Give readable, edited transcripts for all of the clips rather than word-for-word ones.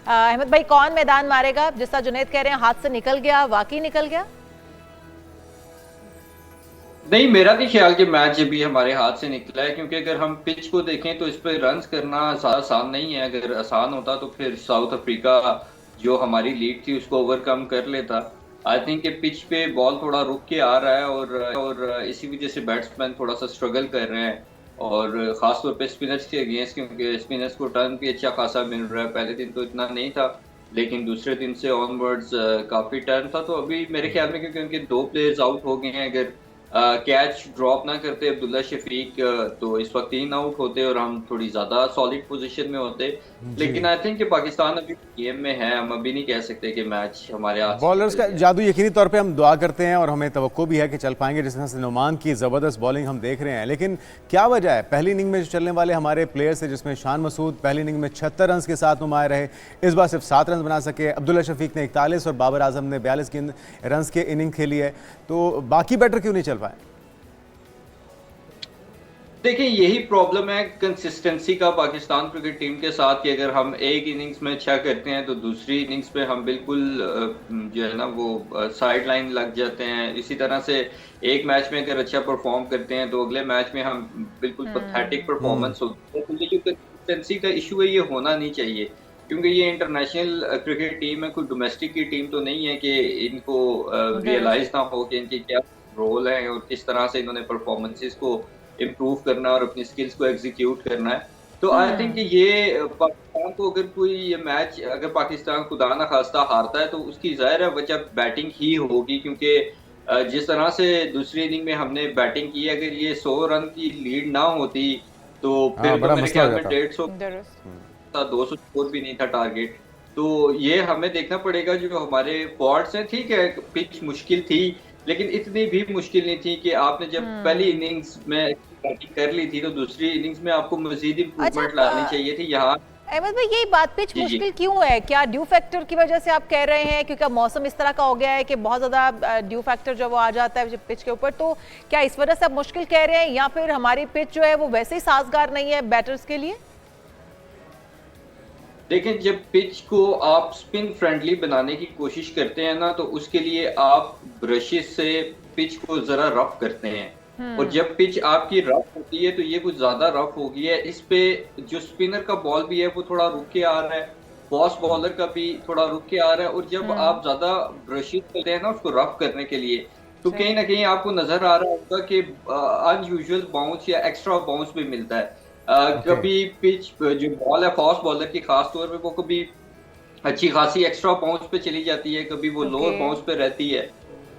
अहमद भाई, कौन मैदान मारेगा? जिस तरह जुनैद कह रहे हैं हाथ से निकल गया, वाकई निकल गया? नहीं, मेरा नहीं ख्याल कि मैच अभी हमारे हाथ से निकला है, क्योंकि अगर हम पिच को देखें तो इस पे रन्स करना आसान नहीं है। अगर आसान होता तो फिर साउथ अफ्रीका जो हमारी लीड थी उसको ओवरकम कर लेता। आई थिंक कि पिच पे बॉल थोड़ा रुक के आ रहा है, और इसी वजह से बैट्समैन थोड़ा सा स्ट्रगल कर रहे हैं, और खासतौर पे स्पिनर्स के अगेंस्ट, क्योंकि स्पिनर्स को टर्न भी अच्छा खासा मिल रहा है। पहले दिन तो इतना नहीं था, लेकिन दूसरे दिन से ऑनवर्ड्स काफी टर्न था। तो अभी मेरे ख्याल में, क्योंकि उनके दो प्लेयर्स आउट हो गए हैं, अगर कैच ड्रॉप ना करते अब्दुल्ला शफीक, तो इस वक्त 3 आउट होते और हम थोड़ी ज्यादा सॉलिड पोजीशन में होते। जी। लेकिन आई थिंक कि पाकिस्तान अभी गेम में है, हम अभी नहीं कह सकते कि मैच हमारे हाथ से बॉलर्स निकल का गया। जादू यकीनी तौर पे हम दुआ करते हैं और हमें तवक्को भी है कि चल पाएंगे। जिस तरह से नुमान की ज़बरदस्त बॉलिंग हम देख रहे हैं, लेकिन क्या वजह है पहली इनिंग में जो चलने वाले हमारे प्लेयर्स थे, जिसमें शान मसूद पहली इनिंग में 76 रन के साथ नुमाया रहे, इस बार सिर्फ 7 रन बना सके। अब्दुल्ला शफीक ने 41 और बाबर आजम ने 42 रन के इनिंग खेली है, तो बाकी बैटर क्यों नहीं चल पाए? देखिए, यही प्रॉब्लम है कंसिस्टेंसी का पाकिस्तान क्रिकेट टीम के साथ, कि अगर हम एक इनिंग्स में अच्छा करते हैं तो दूसरी इनिंग्स पे हम बिल्कुल जो है ना वो साइड लाइन लग जाते हैं। इसी तरह से एक मैच में अगर अच्छा परफॉर्म करते हैं तो अगले मैच में हम बिल्कुल पैथेटिक परफॉर्मेंस होती है। तो ये जो कंसिस्टेंसी का इशू है, ये होना नहीं चाहिए, क्योंकि ये इंटरनेशनल क्रिकेट टीम है, कोई डोमेस्टिक की टीम तो नहीं है कि इनको रियलाइज ना हो कि इनके क्या रोल है और किस तरह से इन्होंने परफॉर्मेंसेस को इम्प्रूव करना और अपनी स्किल्स को एग्जीक्यूट करना है। तो आई थिंक ये पाकिस्तान को, अगर कोई ये मैच, अगर पाकिस्तान खुदा ना खास्ता हारता है तो उसकी जाहिर है वजह बैटिंग ही होगी, क्योंकि जिस तरह से दूसरी इनिंग में हमने बैटिंग की, अगर ये 100 रन की लीड ना होती तो हाँ, फिर तो बड़ा मेरे मसला हो ख्याल में जाता। 150 था, 200 स्कोर भी नहीं था टारगेट। तो ये हमें देखना पड़ेगा जो हमारे फॉल्ट्स हैं। ठीक है, पिच मुश्किल थी, लेकिन इतनी भी मुश्किल नहीं थी कि आपने जब पहली इनिंग्स में बैटिंग कर ली थी तो दूसरी इनिंग्स में आपको मजीद अच्छा, इम्प्रूवमेंट लानी चाहिए थी यहाँ। अहमद भाई, यही बात पिच जी जी। मुश्किल क्यों है? क्या ड्यू फैक्टर की वजह से आप कह रहे हैं? क्योंकि अब मौसम इस तरह का हो गया है कि बहुत ज्यादा ड्यू फैक्टर जो वो आ जाता है पिच के ऊपर, तो क्या इस वजह से आप मुश्किल कह रहे हैं, या फिर हमारी पिच जो है वो वैसे ही साजगार नहीं है बैटर्स के लिए? देखिए, जब पिच को आप स्पिन फ्रेंडली बनाने की कोशिश करते हैं ना, तो उसके लिए आप ब्रशेस से पिच को जरा रफ करते हैं, और जब पिच आपकी रफ होती है तो ये कुछ ज्यादा रफ हो गई है। इस पे जो स्पिनर का बॉल भी है वो थोड़ा रुक के आ रहा है, फास्ट बॉलर का भी थोड़ा रुक के आ रहा है, और जब आप ज्यादा ब्रशेस करते हैं ना उसको रफ करने के लिए, तो कहीं ना कहीं आपको नजर आ रहा होगा कि अनयूजुअल बाउंस या एक्स्ट्रा बाउंस भी मिलता है। ओके। कभी पिच जो बॉल है फास्ट बॉलर की खास तौर पे, वो कभी अच्छी खासी एक्स्ट्रा बाउंस पे चली जाती है, कभी वो ओके। लोअर बाउंस पे रहती है।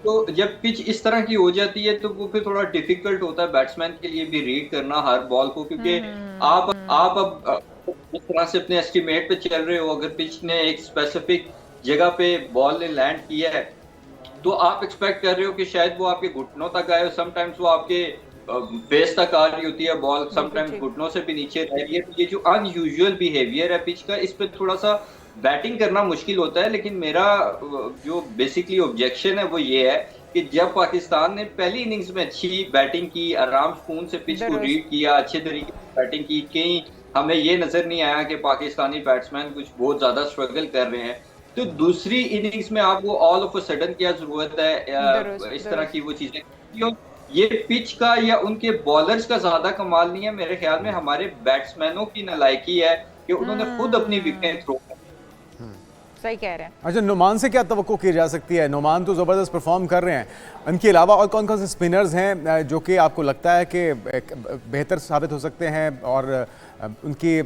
तो जब पिच इस तरह की हो जाती है तो वो फिर थोड़ा डिफिकल्ट होता है बैट्समैन के लिए भी रीड करना हर बॉल को, क्योंकि आप अब इस तरह से अपने एस्टिमेट पे चल रहे हो। अगर पिच ने एक स्पेसिफिक जगह पे बॉल ने लैंड किया है तो आप एक्सपेक्ट कर रहे हो कि शायद वो आपके घुटनों तक आए, समटाइम्स वो आपके फेस तक आ रही होती है बॉल, बिल्कुल समटाइम्स ठीक। घुटनों से भी नीचे रह रही है। तो ये जो अनयूजुअल बिहेवियर है पिच का, इस पे थोड़ा सा बैटिंग करना मुश्किल होता है। लेकिन मेरा जो बेसिकली ऑब्जेक्शन है वो ये है कि जब पाकिस्तान ने पहली इनिंग्स में अच्छी बैटिंग की, आराम सुकून से पिच को दुरुस्त। रीड किया, अच्छे तरीके से बैटिंग की, कहीं हमें ये नजर नहीं आया कि पाकिस्तानी बैट्समैन कुछ बहुत ज्यादा स्ट्रगल कर रहे हैं। तो दूसरी इनिंग्स में आपको ऑल ऑफ अ सडन क्या जरूरत है दुरुस्त इस तरह दुरुस्त। की वो चीजें। ये पिच का या उनके बॉलर्स का ज्यादा कमाल नहीं है, मेरे ख्याल में हमारे बैट्समैनों की नालायकी है कि उन्होंने खुद अपनी विकेट थ्रो कर। सही कह रहे हैं। अच्छा, नुमान से क्या तवक्को की जा सकती है? नुमान तो ज़बरदस्त परफॉर्म कर रहे हैं, इनके अलावा और कौन कौन से स्पिनर्स हैं जो कि आपको लगता है कि बेहतर साबित हो सकते हैं, और उनकी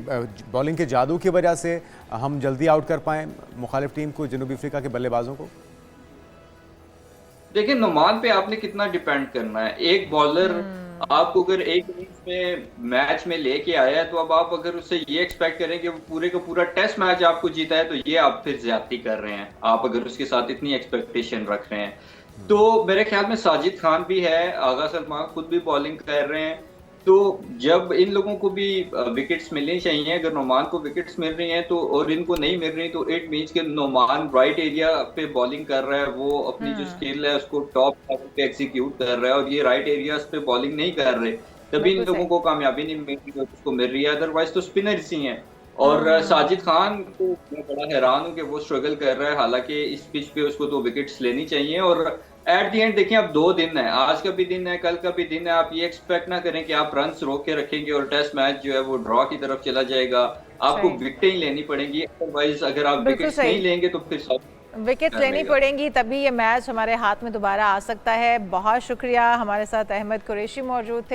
बॉलिंग के जादू की वजह से हम जल्दी आउट कर पाएँ मुखालिफ टीम को, जनूबी अफ्रीका के बल्लेबाजों को? देखिए, नुमान पे आपने कितना डिपेंड करना है। एक बॉलर आपको अगर एक इनिंग्स में मैच में लेके आया है, तो अब आप अगर उससे ये एक्सपेक्ट करें कि वो पूरे का पूरा टेस्ट मैच आपको जीता है, तो ये आप फिर ज्यादती कर रहे हैं, आप अगर उसके साथ इतनी एक्सपेक्टेशन रख रहे हैं। तो मेरे ख्याल में साजिद खान भी है, आगा सलमान खुद भी बॉलिंग कर रहे हैं। तो जब इन लोगों को भी विकेट्स मिलनी चाहिए, अगर नोमान को विकेट्स मिल रही हैं तो, और इनको नहीं मिल रही, तो इट मींस कि नोमान राइट एरिया पे बॉलिंग कर रहा है, वो अपनी जो स्किल है उसको टॉप लेवल पे एग्जीक्यूट कर रहा है, और ये राइट एरियाज पे बॉलिंग नहीं कर रहे, तभी इन बिल्कुल लोगों सही। को कामयाबी नहीं मिल रही है, उसको मिल रही है। अदरवाइज तो स्पिनर्स ही हैं, और साजिद खान को मैं बड़ा हैरान हूँ कि वो स्ट्रगल कर रहा है, हालांकि इस पिच पे उसको 2 विकेट्स लेनी चाहिए। और एट दी एंड देखिए, अब 2 दिन है, आज का भी दिन है, कल का भी दिन है, आप ये एक्सपेक्ट ना करें कि आप रन रोक के रखेंगे और टेस्ट मैच जो है वो ड्रॉ की तरफ चला जाएगा। आपको सही। विकेटें ही लेनी पड़ेंगी, अदरवाइज अगर आप बिल्कुल विकेट्स सही। नहीं लेंगे तो फिर सब विकेट्स लेनी पड़ेंगी, तभी ये मैच हमारे हाथ में दोबारा आ सकता है। बहुत शुक्रिया, हमारे साथ अहमद कुरैशी मौजूद थे।